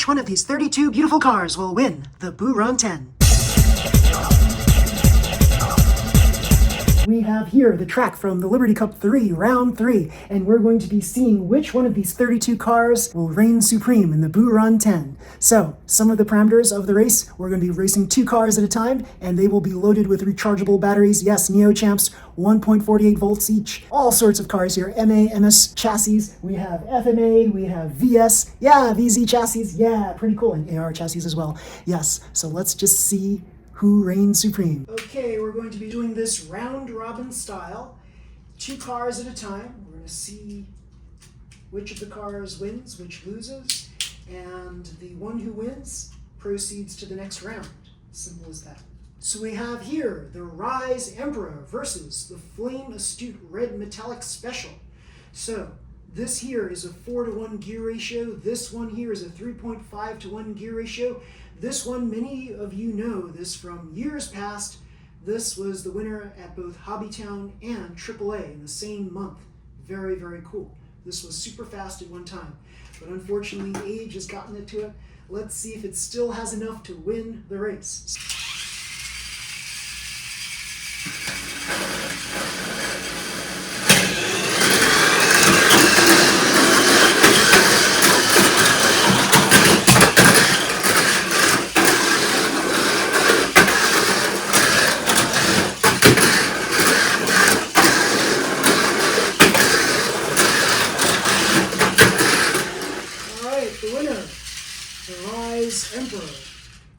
which one of these 32 beautiful cars will win the Boo Run 10. We have here the track from the Liberty Cup 3, round 3, and we're going to be seeing which one of these 32 cars will reign supreme in the Boo Run 10. So, some of the parameters of the race, we're going to be racing 2 cars at a time, and they will be loaded with rechargeable batteries. Yes, Neo Champs, 1.48 volts each. All sorts of cars here, MA, MS chassis, we have FMA, we have VS, yeah, VZ chassis, yeah, pretty cool, and AR chassis as well. Yes, so let's just see who reigns supreme. Okay, we're going to be doing this round robin style, 2 cars at a time. We're going to see which of the cars wins, which loses, and the one who wins proceeds to the next round. Simple as that. So we have here the Rise Emperor versus the Flame Astute Red Metallic Special. So this here is a 4-to-1 gear ratio. This one here is a 3.5-to-1 gear ratio. This one, many of you know this from years past. This was the winner at both Hobbytown and AAA in the same month. Very, very cool. This was super fast at one time, but unfortunately age has gotten it to it. Let's see if it still has enough to win the race. The winner, the Rise Emperor,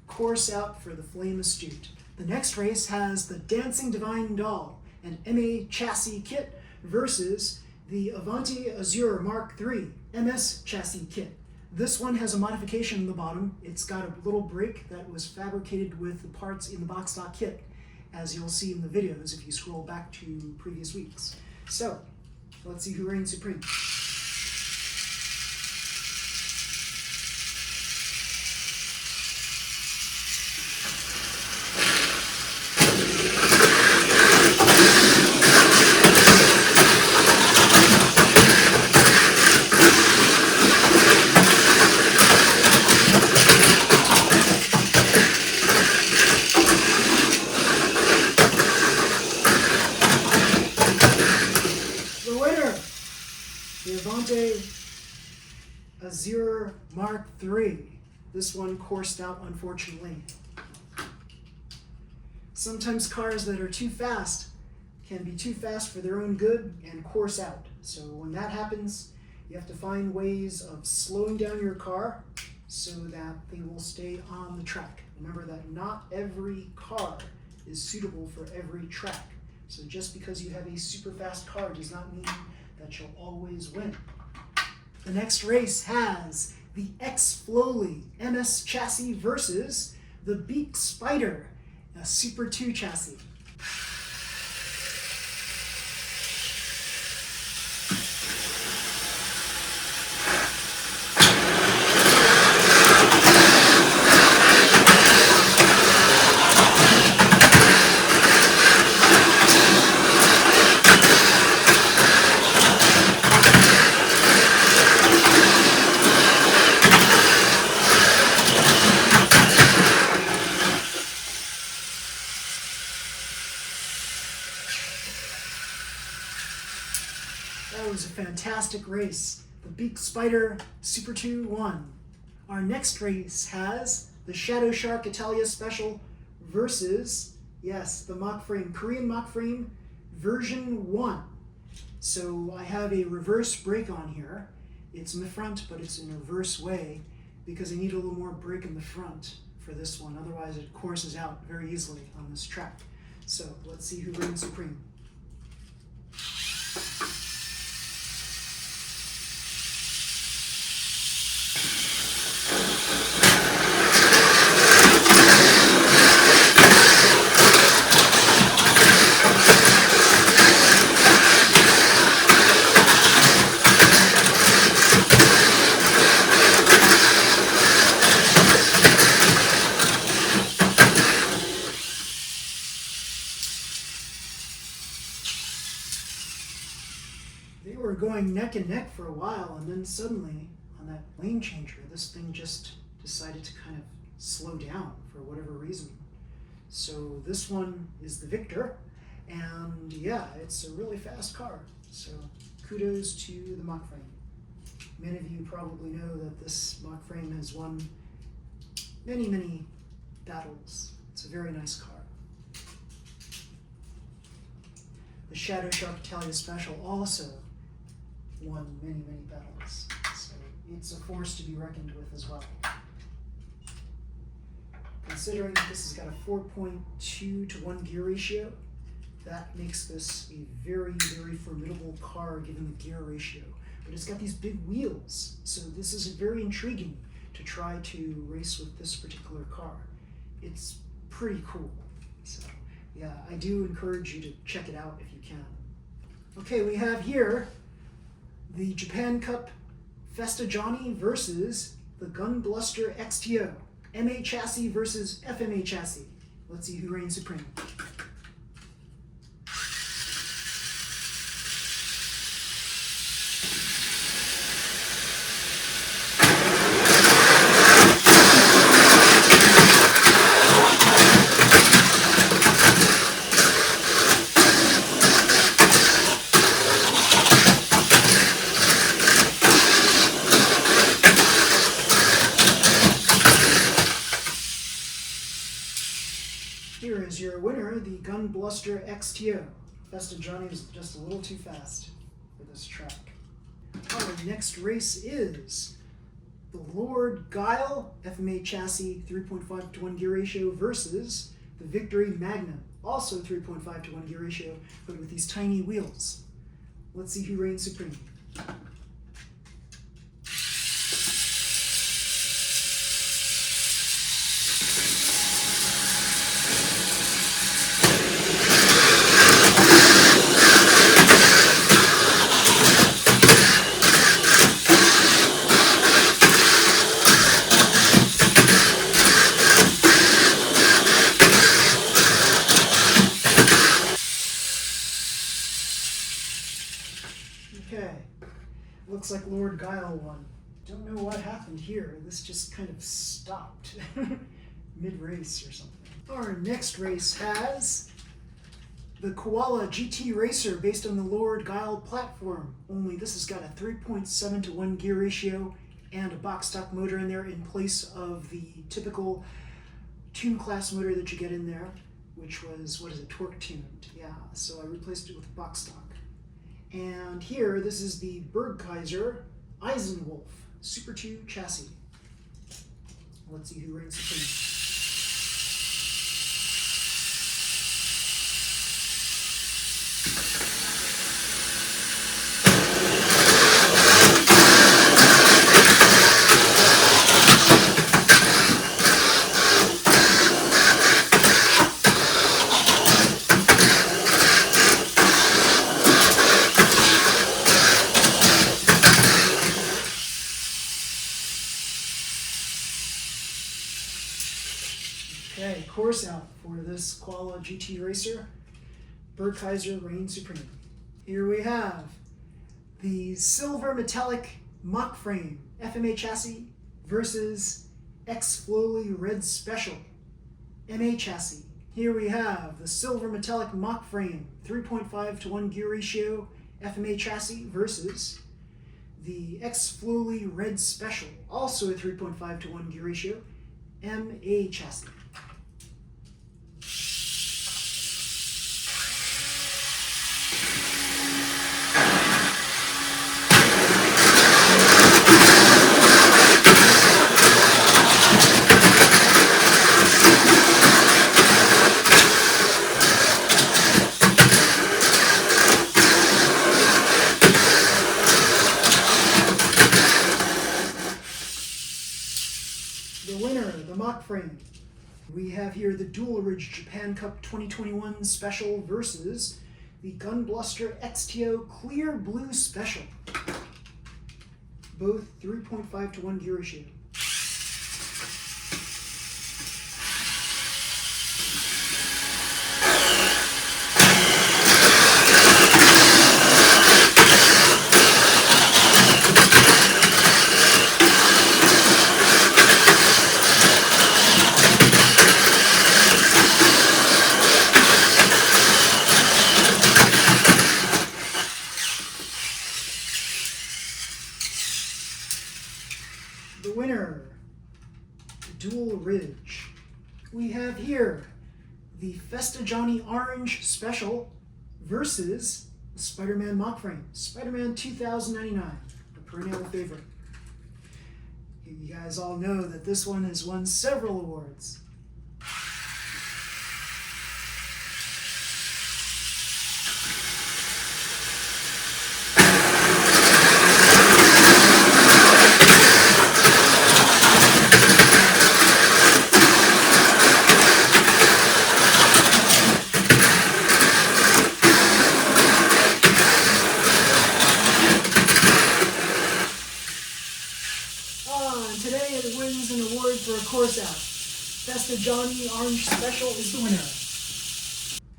course out for the Flame Astute. The next race has the Dancing Divine Doll and MA chassis kit versus the Avanti Azure Mark III MS chassis kit. This one has a modification in the bottom. It's got a little brake that was fabricated with the parts in the box stock kit, as you'll see in the videos if you scroll back to previous weeks. So, let's see who reigns supreme. The Avanti Azure Mark III. This one coursed out, unfortunately. Sometimes cars that are too fast can be too fast for their own good and course out. So when that happens, you have to find ways of slowing down your car so that they will stay on the track. Remember that not every car is suitable for every track. So just because you have a super fast car does not mean that you'll always win. The next race has the X-Flowly MS chassis versus the Beak Spider, a Super 2 chassis. That was a fantastic race. The Beak Spider Super 2 won. Our next race has the Shadow Shark Italia Special versus, yes, the mock frame, Korean mock frame version 1. So I have a reverse brake on here. It's in the front, but it's in a reverse way because I need a little more brake in the front for this one. Otherwise it courses out very easily on this track. So let's see who reigns supreme. They were going neck and neck for a while, and then suddenly, on that lane changer, this thing just decided to kind of slow down for whatever reason. So this one is the Victor, and yeah, it's a really fast car. So kudos to the Mach frame. Many of you probably know that this Mach frame has won many, many battles. It's a very nice car. The Shadow Shark Italia Special also won many, many battles. So it's a force to be reckoned with as well. Considering that this has got a 4.2 to 1 gear ratio, that makes this a very, very formidable car given the gear ratio. But it's got these big wheels, so this is very intriguing to try to race with this particular car. It's pretty cool. So yeah, I do encourage you to check it out if you can. Okay, we have here the Japan Cup Festa Johnny versus the Gunbluster XTO. MA chassis versus FMA chassis. Let's see who reigns supreme. Here is your winner, the Gunbluster XTO. Festa Johnny was just a little too fast for this track. Our next race is the Lord Guile FMA chassis 3.5 to 1 gear ratio versus the Victory Magnum, also 3.5 to 1 gear ratio, but with these tiny wheels. Let's see who reigns supreme. Okay, looks like Lord Guile won. Don't know what happened here. This just kind of stopped mid-race or something. Our next race has the Koala GT Racer based on the Lord Guile platform. Only this has got a 3.7 to 1 gear ratio and a box stock motor in there in place of the typical tune class motor that you get in there, which was, what is it, torque tuned. Yeah, so I replaced it with box stock. And here, this is the Bergkaiser Eisenwolf Super 2 chassis. Let's see who reigns supreme. Okay, course out for this Koala GT Racer. Bergkaiser reigns supreme. Here we have the silver metallic Mach frame FMA chassis versus X-Flowly Red Special MA chassis. Here we have the silver metallic Mach frame 3.5 to 1 gear ratio FMA chassis versus the X-Flowly Red Special, also a 3.5 to 1 gear ratio MA chassis. The winner, the Mach frame. We have here the Dual Ridge Japan Cup 2021 Special versus the Gunbluster XTO Clear Blue Special. Both 3.5 to 1 gear ratio. Dual Ridge. We have here the Festa Johnny Orange Special versus the Spider-Man mock frame. Spider-Man 2099, a perennial favorite. You guys all know that this one has won several awards. And today it wins an award for a course out. Festa Johnny Orange Special is the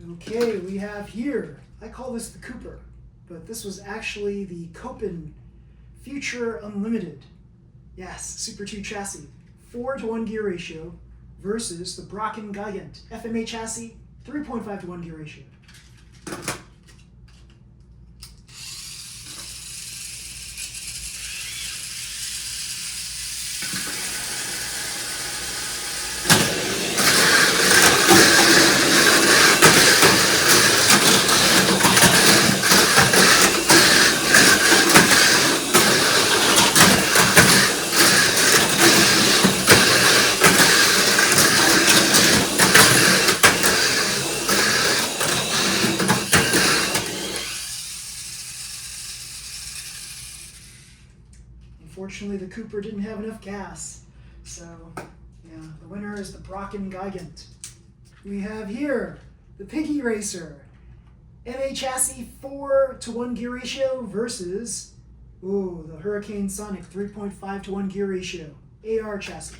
winner. Okay, we have here, I call this the Cooper, but this was actually the Copen Future Unlimited. Yes, Super 2 chassis, 4:1 gear ratio versus the Brocken Gigant FMA chassis, 3.5:1 gear ratio. Unfortunately, the Cooper didn't have enough gas. So, yeah, the winner is the Brocken Gigant. We have here the Piggy Racer. MA chassis 4:1 gear ratio versus, the Hurricane Sonic 3.5:1 gear ratio. AR chassis.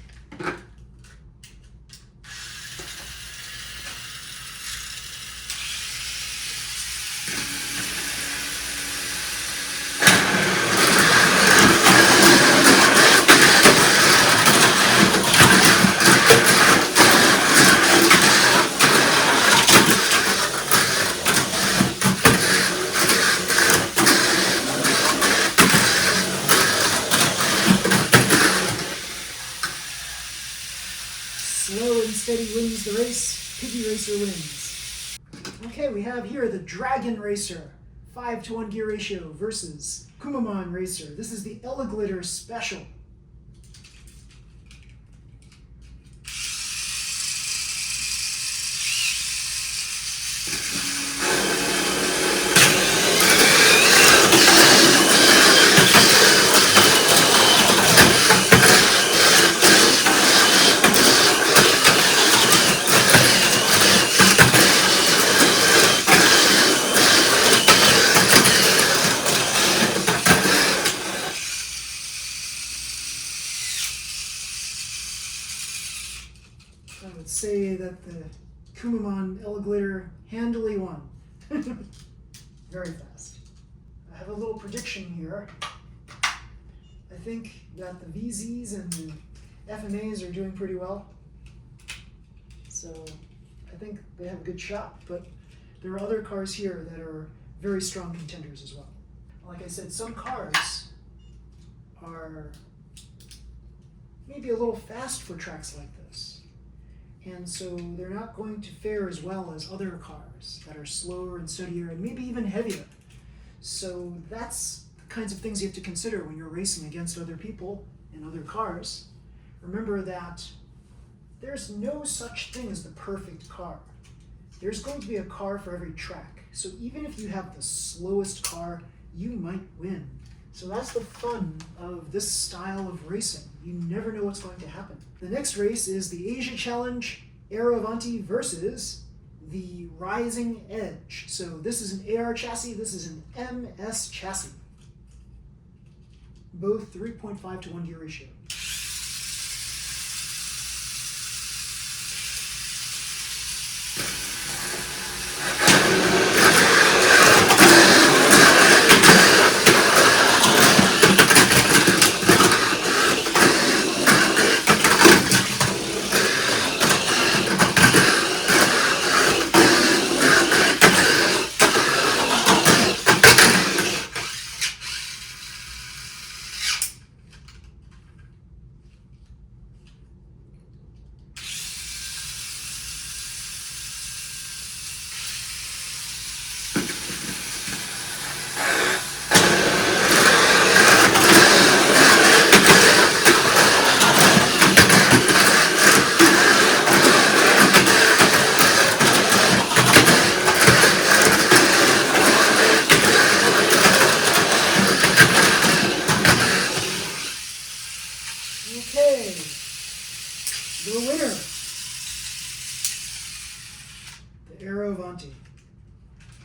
Slow and steady wins the race. Piggy Racer wins. Okay, we have here the Dragon Racer. 5:1 gear ratio versus Kumamon Racer. This is the Glitter Special. I would say that the Kumamon Glitter handily won. Very fast. I have a little prediction here. I think that the VZs and the FMAs are doing pretty well. So I think they have a good shot, but there are other cars here that are very strong contenders as well. Like I said, some cars are maybe a little fast for tracks like this. And so they're not going to fare as well as other cars that are slower and steadier and maybe even heavier. So that's the kinds of things you have to consider when you're racing against other people and other cars. Remember that there's no such thing as the perfect car. There's going to be a car for every track. So even if you have the slowest car, you might win. So that's the fun of this style of racing. You never know what's going to happen. The next race is the Asia Challenge Aero Avanti versus the Rising Edge. So this is an AR chassis, this is an MS chassis. Both 3.5:1 gear ratio. The winner, the Aero Avanti.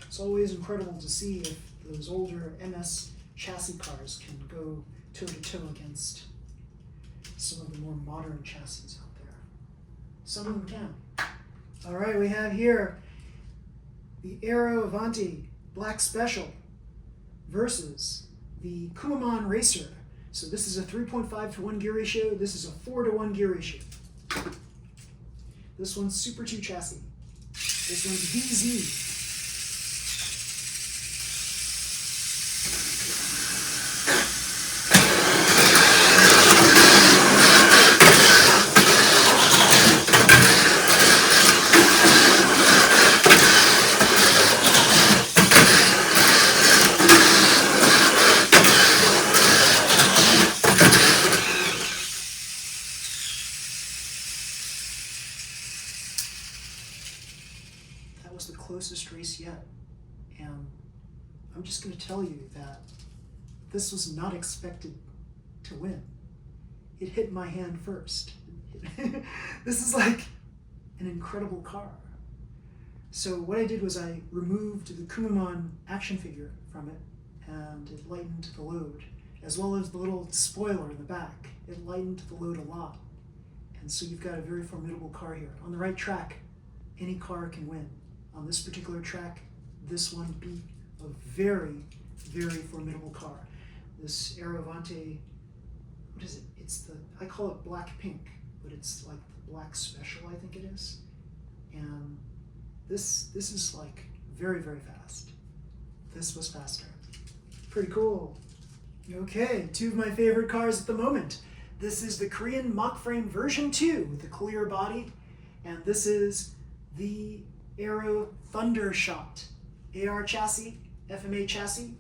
It's always incredible to see if those older MS chassis cars can go toe-to-toe against some of the more modern chassis out there. Some of them can. All right, we have here the Aero Avanti Black Special versus the Kumamon Racer. So this is a 3.5 to 1 gear ratio. This is a 4 to 1 gear ratio. This one's Super 2 chassis. This one's VZ. That was the closest race yet, and I'm just going to tell you that this was not expected to win. It hit my hand first. This is like an incredible car. So what I did was I removed the Kumamon action figure from it, and it lightened the load, as well as the little spoiler in the back. It lightened the load a lot. And so you've got a very formidable car here. On the right track, any car can win. On this particular track, this one beat a very, very formidable car. This Aero Avanti, what is it? I call it black pink, but it's like the black special, I think it is. And this is like very, very fast. This was faster. Pretty cool. Okay, two of my favorite cars at the moment. This is the Korean Mach Frame version 2 with the clear body, and this is the Aero Thundershot AR chassis, FMA chassis,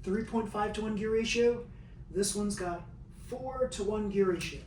3.5 to 1 gear ratio. This one's got 4 to 1 gear ratio.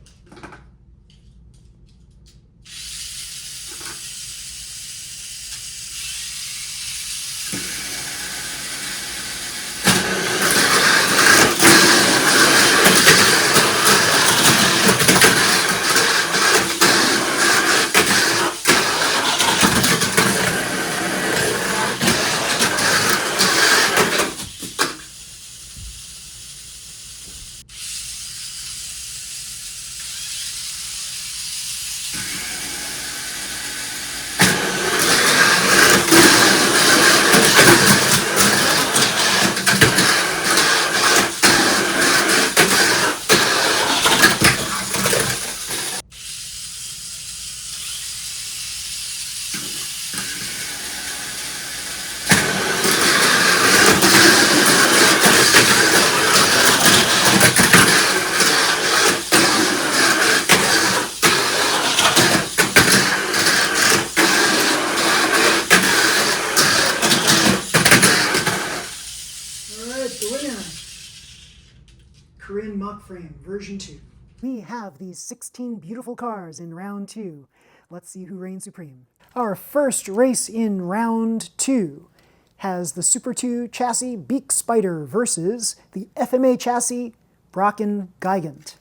Korean Mach Frame version 2. We have these 16 beautiful cars in round 2. Let's see who reigns supreme. Our first race in round 2 has the Super 2 chassis Beak Spider versus the FMA chassis Brocken Gigant.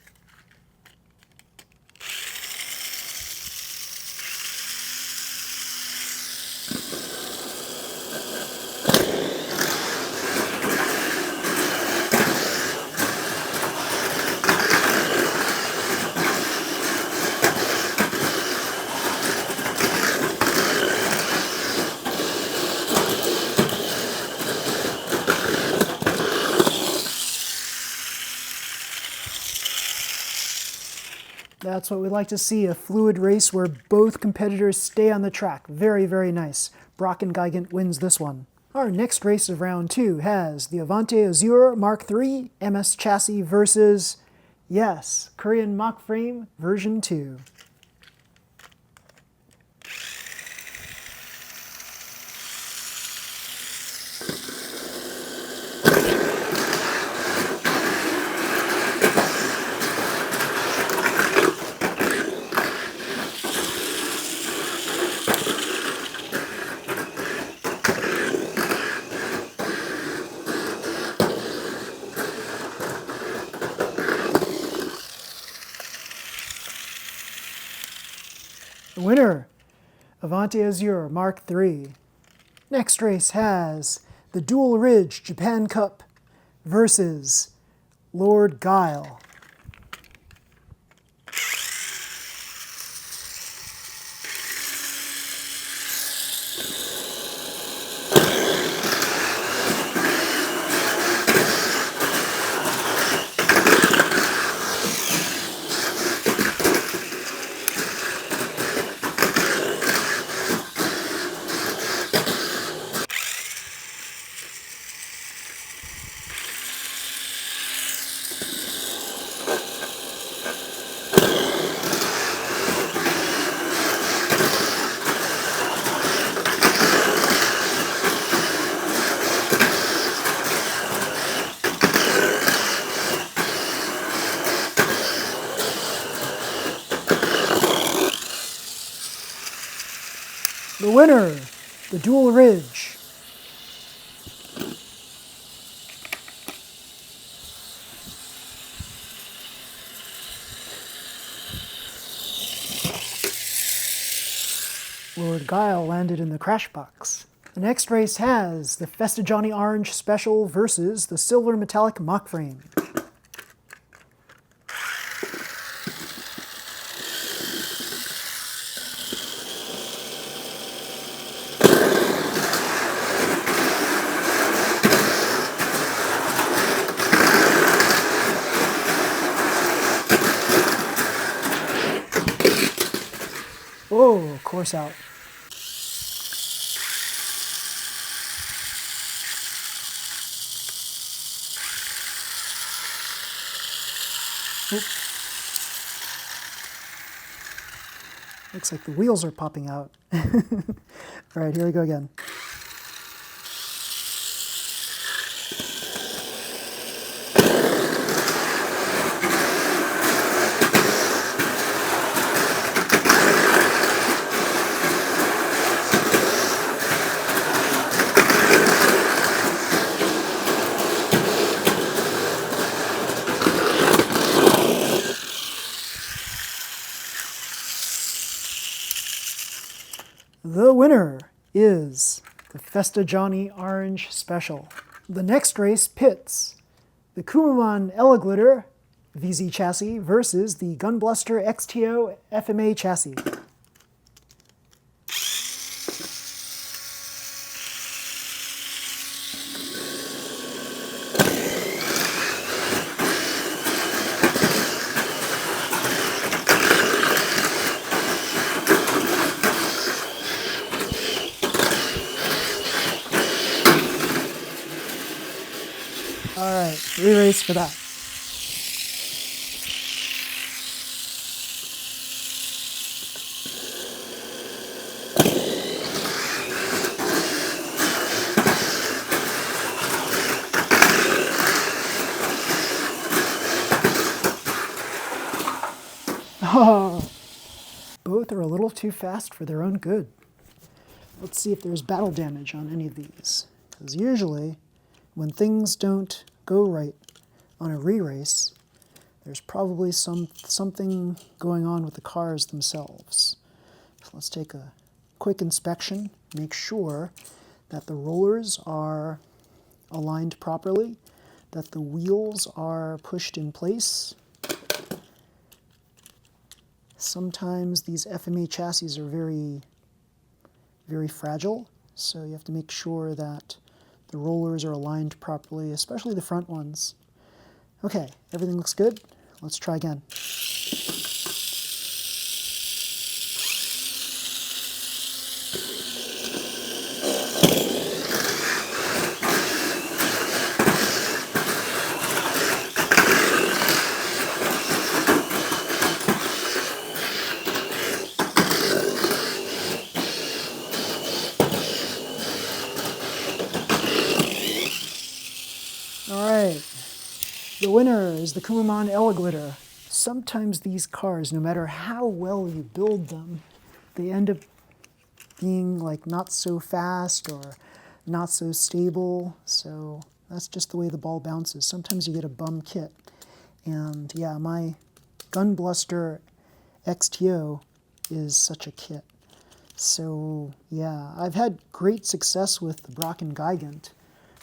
That's what we like to see, a fluid race where both competitors stay on the track. Very, very nice. Brocken Gigant wins this one. Our next race of round 2 has the Avanti Azure Mark III MS chassis versus, yes, Korean Mach Frame version 2. The winner, Avante Azure Mark III. Next race has the Dual Ridge Japan Cup versus Lord Guile. The winner, the Dual Ridge. Lord Guile landed in the crash box. The next race has the Festa Johnny Orange Special versus the Silver Metallic Mock Frame. Oh, course out. Oop. Looks like the wheels are popping out. All right, here we go again. The winner is the Festa Johnny Orange Special. The next race pits the Kumamon Glitter VZ chassis versus the Gunbluster XTO FMA chassis. All right, re-race for that. Oh, both are a little too fast for their own good. Let's see if there's battle damage on any of these. Because usually, when things don't go right on a re-race, there's probably something going on with the cars themselves. So let's take a quick inspection, make sure that the rollers are aligned properly, that the wheels are pushed in place. Sometimes these FMA chassis are very, very fragile, so you have to make sure that the rollers are aligned properly, especially the front ones. Okay, everything looks good. Let's try again. Alright, the winner is the Kumamon Glitter. Sometimes these cars, no matter how well you build them, they end up being like not so fast or not so stable, so that's just the way the ball bounces. Sometimes you get a bum kit. And yeah, my Gunbluster XTO is such a kit. So yeah, I've had great success with the Brocken Gigant,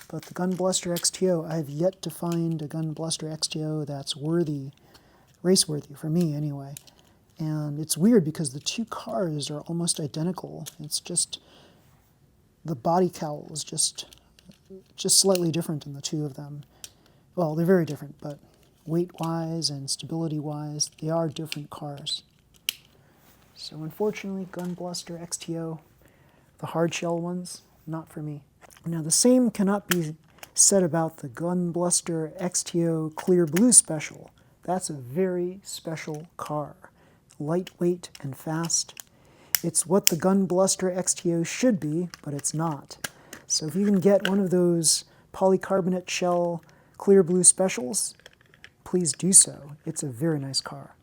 but the Gunbluster XTO, I have yet to find a Gunbluster XTO that's worthy, race-worthy, for me anyway. And it's weird because the two cars are almost identical. It's just, the body cowl is just slightly different in the two of them. Well, they're very different, but weight-wise and stability-wise, they are different cars. So unfortunately, Gunbluster XTO, the hard shell ones, not for me. Now the same cannot be said about the Gunbluster XTO Clear Blue Special. That's a very special car. Lightweight and fast. It's what the Gunbluster XTO should be, but it's not. So if you can get one of those polycarbonate shell Clear Blue Specials, please do so. It's a very nice car.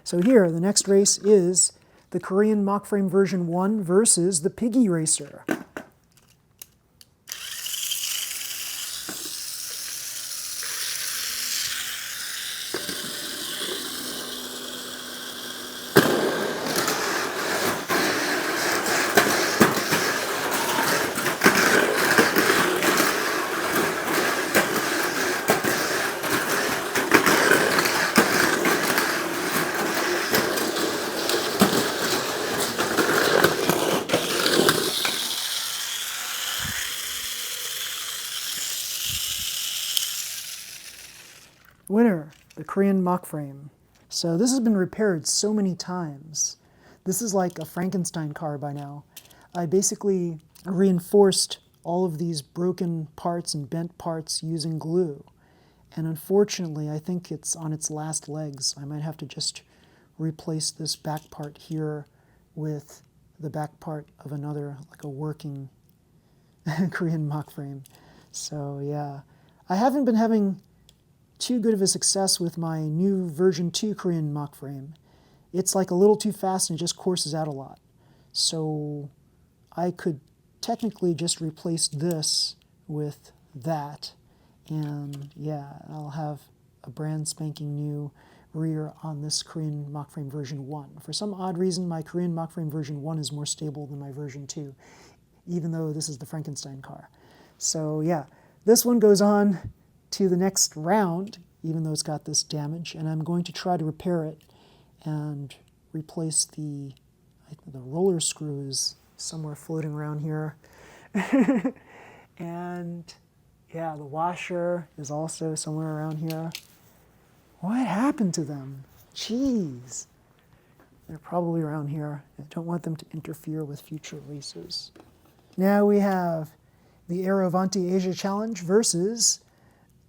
So here, the next race is the Korean Mockframe version 1 versus the Piggy Racer. Winner, the Korean Mockframe. So this has been repaired so many times. This is like a Frankenstein car by now. I basically reinforced all of these broken parts and bent parts using glue. And unfortunately, I think it's on its last legs. I might have to just replace this back part here with the back part of another, like a working Korean Mockframe. So yeah, I haven't been having too good of a success with my new version 2 Korean Mockframe. It's like a little too fast and it just courses out a lot. So I could technically just replace this with that, and yeah, I'll have a brand spanking new rear on this Korean Mockframe version 1. For some odd reason, my Korean Mockframe version 1 is more stable than my version 2, even though this is the Frankenstein car. So yeah, this one goes on to the next round, even though it's got this damage, and I'm going to try to repair it and replace the roller screws somewhere floating around here. And yeah, the washer is also somewhere around here. What happened to them? Jeez. They're probably around here. I don't want them to interfere with future races. Now we have the Aerovanti Asia Challenge versus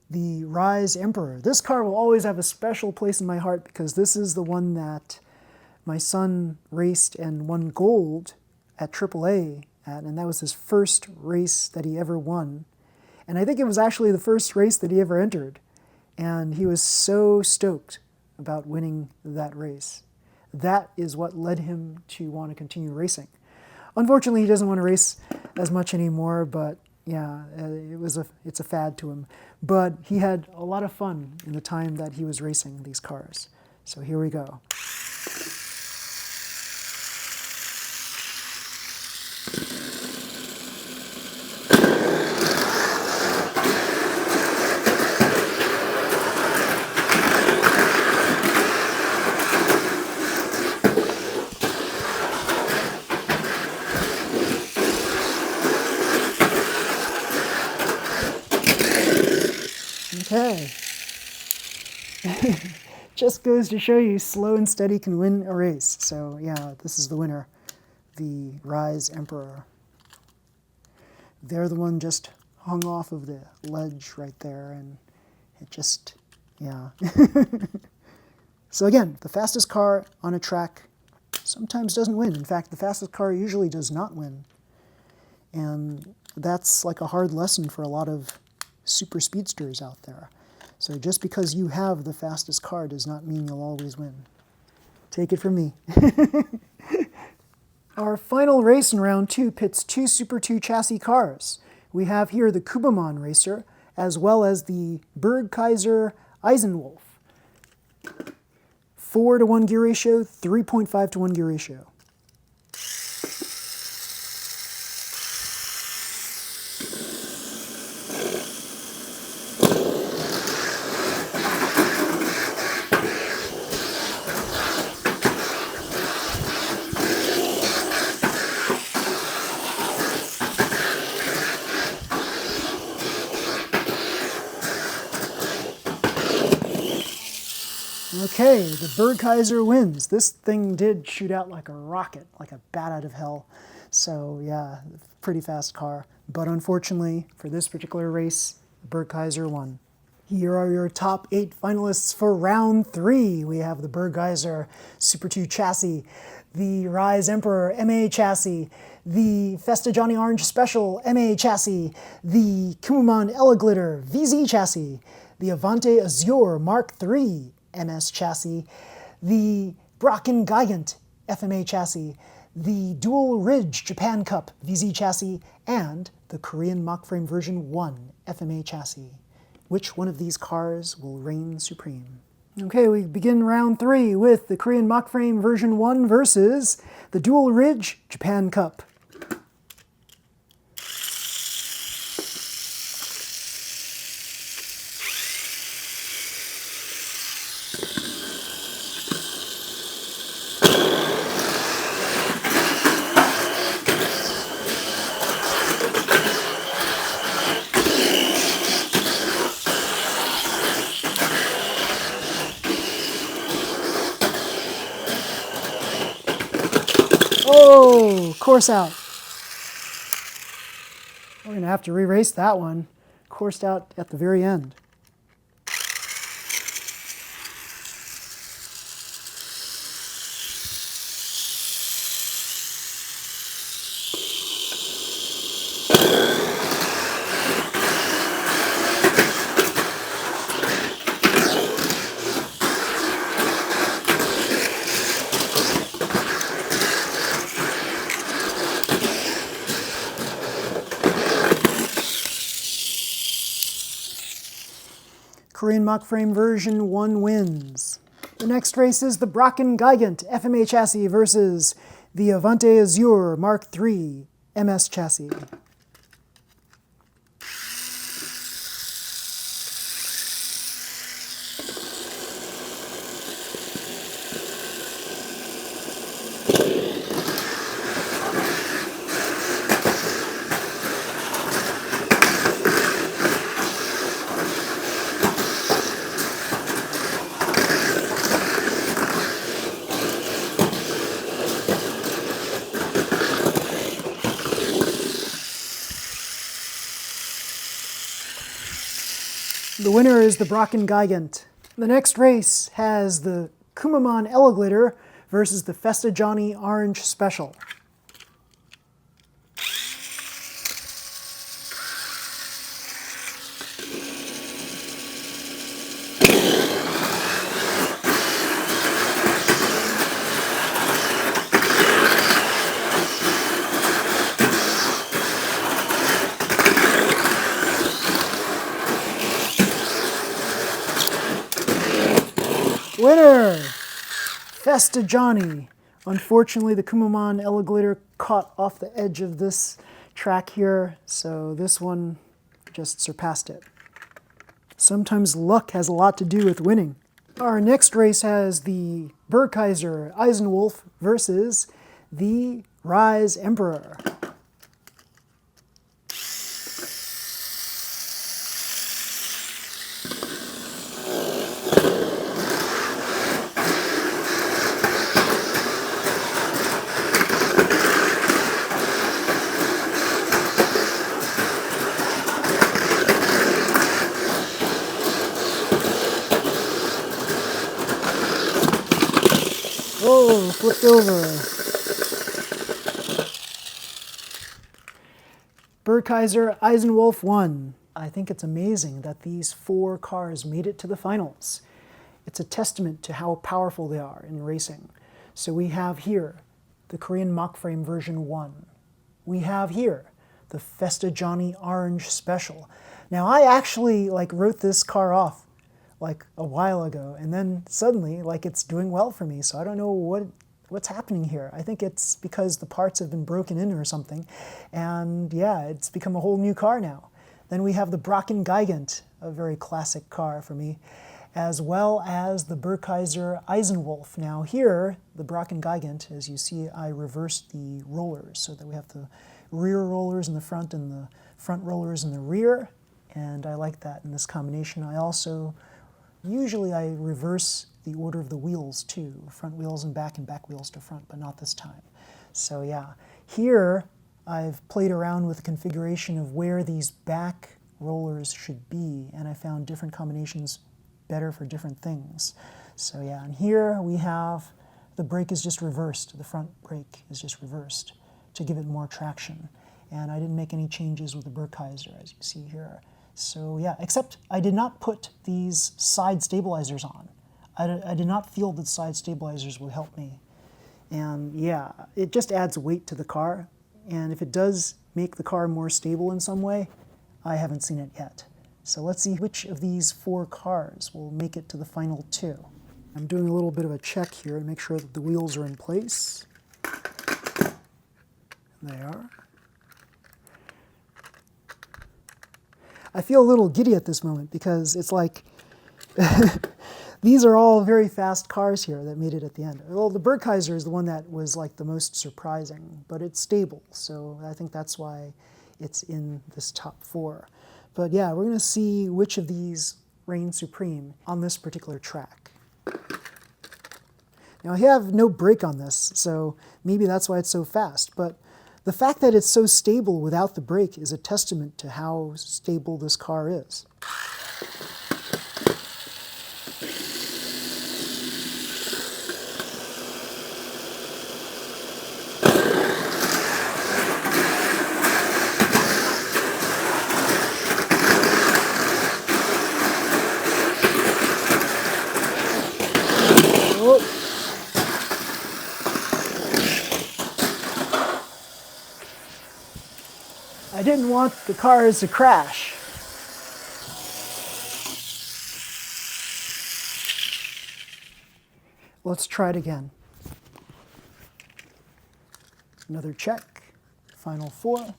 the Rise Emperor. This car will always have a special place in my heart because this is the one that my son raced and won gold at AAA at, and that was his first race that he ever won. And I think it was actually the first race that he ever entered. And he was so stoked about winning that race. That is what led him to want to continue racing. Unfortunately, he doesn't want to race as much anymore, but yeah, it's a fad to him. But he had a lot of fun in the time that he was racing these cars. So here we go. Okay. Just goes to show you slow and steady can win a race. So yeah, this is the winner, the Rise Emperor. They're the one just hung off of the ledge right there, and it just, yeah. So again, the fastest car on a track sometimes doesn't win. In fact, the fastest car usually does not win. And that's like a hard lesson for a lot of super speedsters out there. So just because you have the fastest car does not mean you'll always win. Take it from me. Our final race in round 2 pits 2 Super 2 chassis cars. We have here the Kubaman Racer, as well as the Bergkaiser Eisenwolf. 4-to-1 gear ratio, 3.5-to-1 gear ratio. Okay, the Burgheiser wins. This thing did shoot out like a rocket, like a bat out of hell. So yeah, pretty fast car. But unfortunately, for this particular race, the Burgheiser won. Here are your top 8 finalists for round 3. We have the Burgheiser Super 2 chassis, the Rise Emperor MA chassis, the Festa Johnny Orange Special MA chassis, the Kumamon Glitter VZ chassis, the Avante Azure Mark III MS chassis, the Brocken Gigant FMA chassis, the Dual Ridge Japan Cup VZ chassis, and the Korean Mockframe version 1 FMA chassis. Which one of these cars will reign supreme? Okay, we begin round 3 with the Korean Mockframe version 1 versus the Dual Ridge Japan Cup. Oh, course out. We're going to have to re-race that one. Coursed out at the very end. Korean Mockframe version 1 wins. The next race is the Brocken Gigant FMA chassis versus the Avante Azure Mark III MS chassis. The winner is the Brocken Gigant. The next race has the Kumamon Glitter versus the Festa Johnny Orange Special. Winner! Festa Johnny. Unfortunately, the Kumamon Glitter caught off the edge of this track here, so this one just surpassed it. Sometimes luck has a lot to do with winning. Our next race has the Burgheiser Eisenwolf versus the Rise Emperor. Oh, flipped over. Burgheiser Eisenwolf won. I think it's amazing that these 4 cars made it to the finals. It's a testament to how powerful they are in racing. So we have here the Korean Mockframe version 1. We have here the Festa Johnny Orange Special. Now I actually wrote this car off a while ago, and then suddenly it's doing well for me, so I don't know what's happening here. I think it's because the parts have been broken in or something, and yeah, it's become a whole new car now. Then we have the Brocken Gigant, a very classic car for me, as well as the Burgheiser Eisenwolf. Now here, the Brocken Gigant, as you see, I reversed the rollers so that we have the rear rollers in the front and the front rollers in the rear, and I like that in this combination. Usually I reverse the order of the wheels too, front wheels and back wheels to front, but not this time. So yeah, here I've played around with the configuration of where these back rollers should be, and I found different combinations better for different things. So yeah, and here we have the brake is just reversed. The front brake is just reversed to give it more traction. And I didn't make any changes with the Burkheiser, as you see here. So yeah, except I did not put these side stabilizers on. I did not feel that side stabilizers would help me. And yeah, it just adds weight to the car. And if it does make the car more stable in some way, I haven't seen it yet. So let's see which of these 4 cars will make it to the final 2. I'm doing a little bit of a check here to make sure that the wheels are in place. They are. I feel a little giddy at this moment because it's like these are all very fast cars here that made it at the end. Well, the Burkheiser is the one that was like the most surprising, but it's stable, so I think that's why it's in this top 4. But yeah, we're going to see which of these reigns supreme on this particular track. Now I have no brake on this, so maybe that's why it's so fast, but the fact that it's so stable without the brake is a testament to how stable this car is. I didn't want the cars to crash. Let's try it again. Another check. Final 4.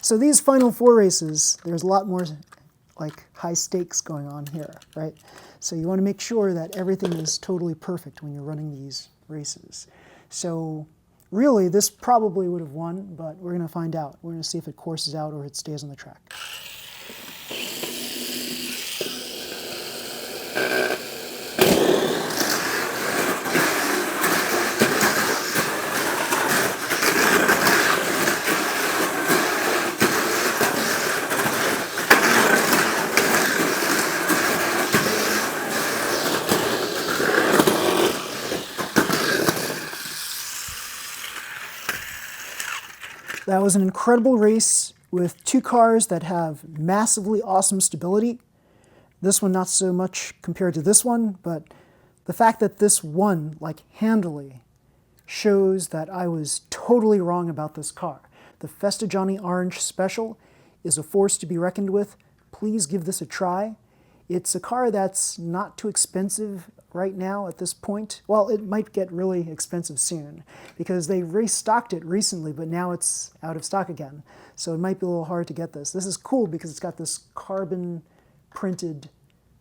So these final 4 races, there's a lot more like high stakes going on here, right? So you want to make sure that everything is totally perfect when you're running these races. So really, this probably would have won, but we're going to find out. We're going to see if it courses out or it stays on the track. That was an incredible race with 2 cars that have massively awesome stability. This one not so much compared to this one, but the fact that this won like handily shows that I was totally wrong about this car. The Festigiani Orange Special is a force to be reckoned with. Please give this a try. It's a car that's not too expensive right now at this point. Well, it might get really expensive soon because they restocked it recently, but now it's out of stock again. So it might be a little hard to get this. This is cool because it's got this carbon printed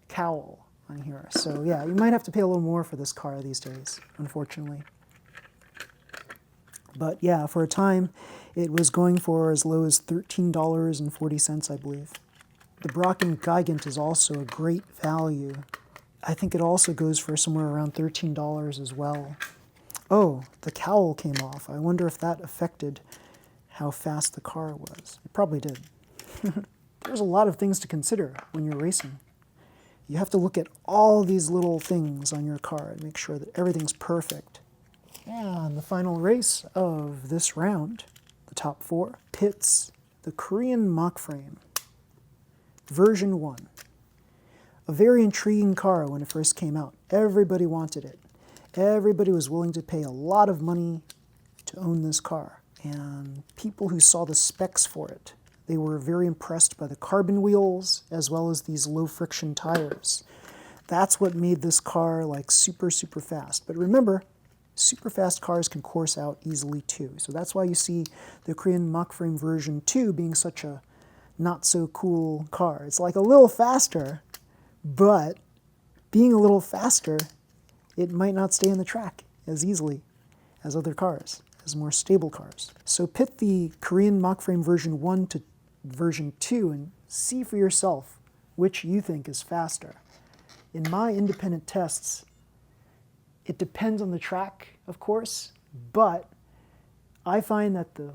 cowl on here. So yeah, you might have to pay a little more for this car these days, unfortunately. But yeah, for a time, it was going for as low as $13.40, I believe. The Brocken Gigant is also a great value. I think it also goes for somewhere around $13 as well. Oh, the cowl came off. I wonder if that affected how fast the car was. It probably did. There's a lot of things to consider when you're racing. You have to look at all these little things on your car and make sure that everything's perfect. And the final race of this round, the top 4, pits the Korean Mach Frame, version 1. A very intriguing car when it first came out. Everybody wanted it. Everybody was willing to pay a lot of money to own this car. And people who saw the specs for it, they were very impressed by the carbon wheels as well as these low friction tires. That's what made this car like super, super fast. But remember, super fast cars can course out easily too. So that's why you see the Korean Mach Frame version 2 being such a not so cool car. It's like a little faster, but being a little faster, it might not stay on the track as easily as other cars, as more stable cars. So pit the Korean Mach Frame version 1 to version 2 and see for yourself which you think is faster. In my independent tests, It depends on the track, of course, but I find that the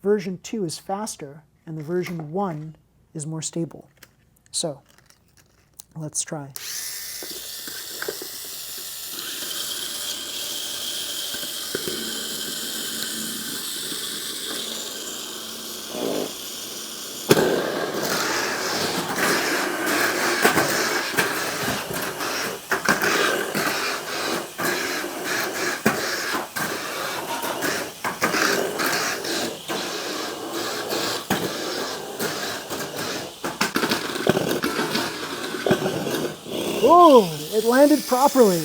version 2 is faster and the version 1 is more stable. So let's try. Oh, it landed properly.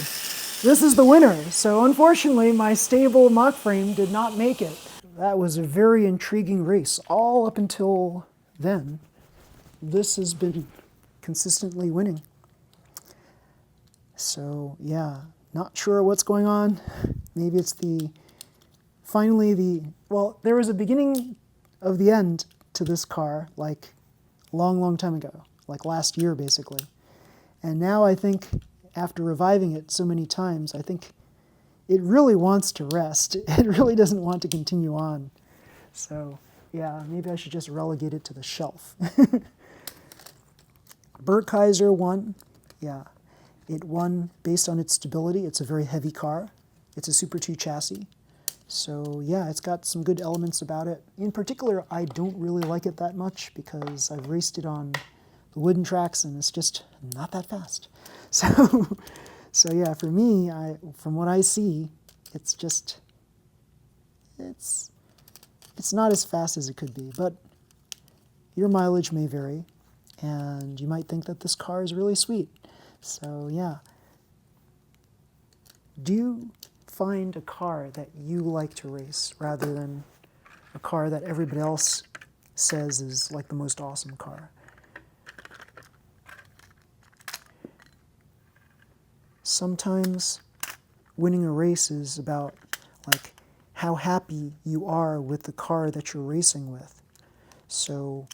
This is the winner. So unfortunately, my stable mock frame did not make it. That was a very intriguing race. All up until then, this has been consistently winning. So yeah, not sure what's going on. Maybe it's well, there was a beginning of the end to this car, like long time ago, like last year basically. And now I think, after reviving it so many times, I think it really wants to rest. It really doesn't want to continue on. So yeah, maybe I should just relegate it to the shelf. Burkheiser won. Yeah, it won based on its stability. It's a very heavy car. It's a Super 2 chassis. So yeah, it's got some good elements about it. In particular, I don't really like it that much because I've raced it on the wooden tracks and it's just not that fast. So yeah, for me, from what I see, it's not as fast as it could be, but your mileage may vary and you might think that this car is really sweet. So yeah, do you find a car that you like to race rather than a car that everybody else says is like the most awesome car? Sometimes winning a race is about like how happy you are with the car that you're racing with. So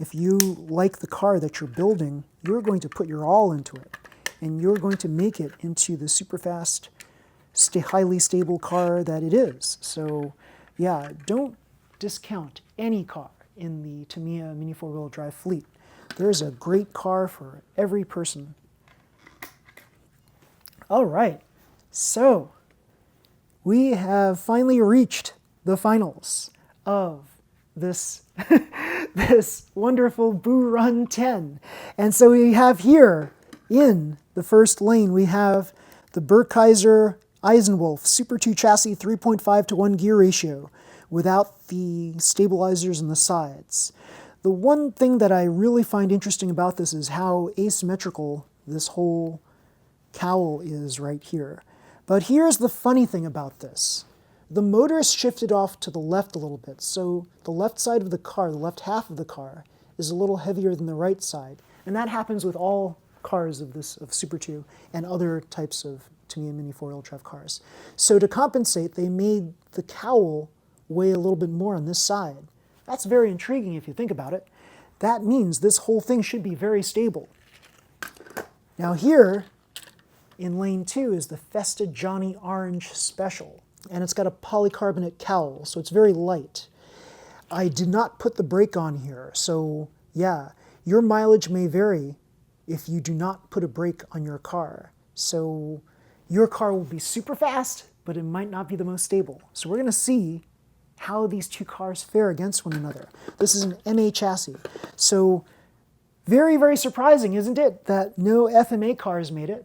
if you like the car that you're building, you're going to put your all into it and you're going to make it into the super fast, highly stable car that it is. So yeah, don't discount any car in the Tamiya Mini 4-wheel drive fleet. There's a great car for every person. All right, so we have finally reached the finals of this, this wonderful Boo Run 10. And so we have here in the first lane, we have the Burkheiser Eisenwolf Super 2 chassis 3.5 to 1 gear ratio without the stabilizers on the sides. The one thing that I really find interesting about this is how asymmetrical this whole cowl is right here. But here's the funny thing about this. The motor is shifted off to the left a little bit, so the left side of the car, the left half of the car, is a little heavier than the right side. And that happens with all cars of Super 2 and other types of Tamiya Mini 4-wheel drive cars. So to compensate, they made the cowl weigh a little bit more on this side. That's very intriguing if you think about it. That means this whole thing should be very stable. Now here, in lane 2 is the Festa Johnny Orange Special, and it's got a polycarbonate cowl, so it's very light. I did not put the brake on here, so yeah, your mileage may vary if you do not put a brake on your car. So your car will be super fast, but it might not be the most stable. So we're going to see how these two cars fare against one another. This is an MA chassis, so very surprising, isn't it, that no FMA cars made it?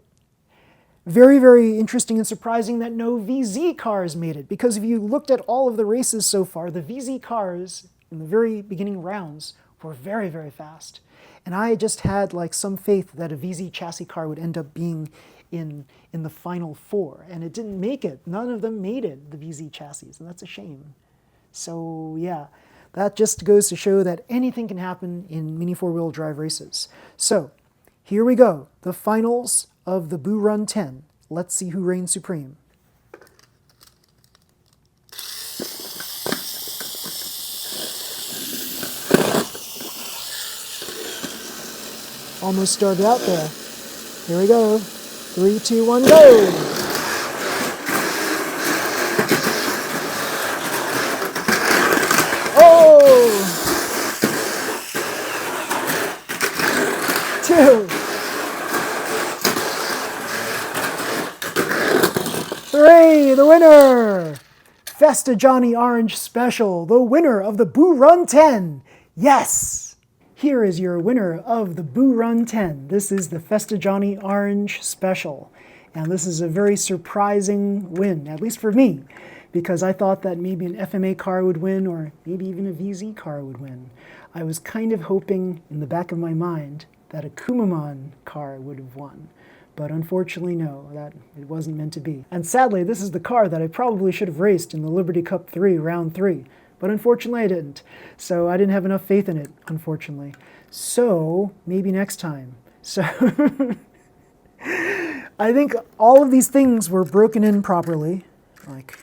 Very interesting and surprising that no VZ cars made it, because if you looked at all of the races so far, the VZ cars in the very beginning rounds were very fast. And I just had like some faith that a VZ chassis car would end up being in the final 4, and it didn't make it. None of them made it, the VZ chassis, and that's a shame. So yeah, that just goes to show that anything can happen in Mini 4-wheel drive races. So here we go, the finals of the Boo Run 10. Let's see who reigns supreme. Almost started out there. Here we go. 3, 2, 1, go! Festa Johnny Orange Special, the winner of the Boo Run 10. Yes! Here is your winner of the Boo Run 10. This is the Festa Johnny Orange Special. And this is a very surprising win, at least for me, because I thought that maybe an FMA car would win, or maybe even a VZ car would win. I was kind of hoping in the back of my mind that a Kumamon car would have won. But unfortunately, no, that it wasn't meant to be. And sadly, this is the car that I probably should have raced in the Liberty Cup 3, round 3. But unfortunately, I didn't. So I didn't have enough faith in it, unfortunately. So maybe next time. So I think all of these things were broken in properly. Like,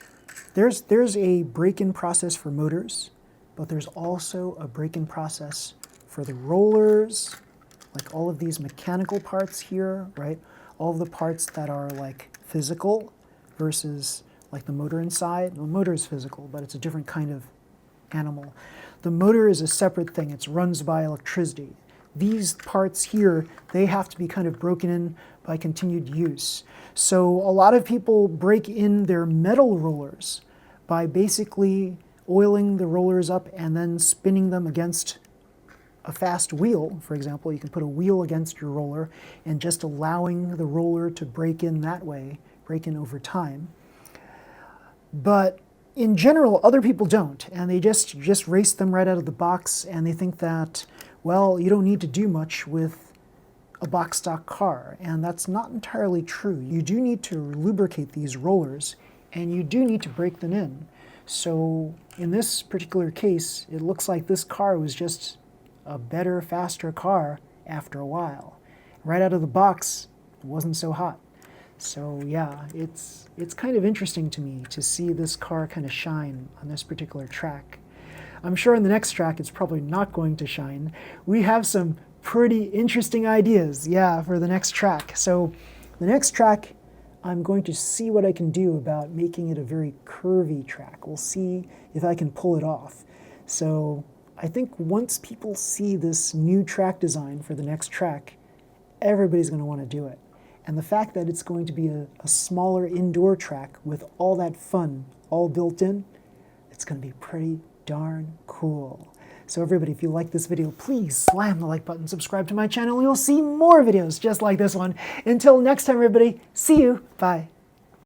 there's a break-in process for motors, but there's also a break-in process for the rollers, like all of these mechanical parts here, right? All of the parts that are like physical versus like the motor inside. The motor is physical, but it's a different kind of animal. The motor is a separate thing. It runs by electricity. These parts here, they have to be kind of broken in by continued use. So a lot of people break in their metal rollers by basically oiling the rollers up and then spinning them against a fast wheel. For example, you can put a wheel against your roller and just allowing the roller to break in that way, break in over time. But in general, other people don't, and they just race them right out of the box, and they think that, well, you don't need to do much with a box stock car, and that's not entirely true. You do need to lubricate these rollers, and you do need to break them in. So in this particular case, it looks like this car was just a better, faster car after a while. Right out of the box, it wasn't so hot. So yeah, it's kind of interesting to me to see this car kind of shine on this particular track. I'm sure in the next track it's probably not going to shine. We have some pretty interesting ideas, yeah, for the next track. So the next track, I'm going to see what I can do about making it a very curvy track. We'll see if I can pull it off. So I think once people see this new track design for the next track, everybody's going to want to do it. And the fact that it's going to be a smaller indoor track with all that fun all built in, it's going to be pretty darn cool. So everybody, if you like this video, please slam the like button, subscribe to my channel, and you'll see more videos just like this one. Until next time, everybody, see you. Bye.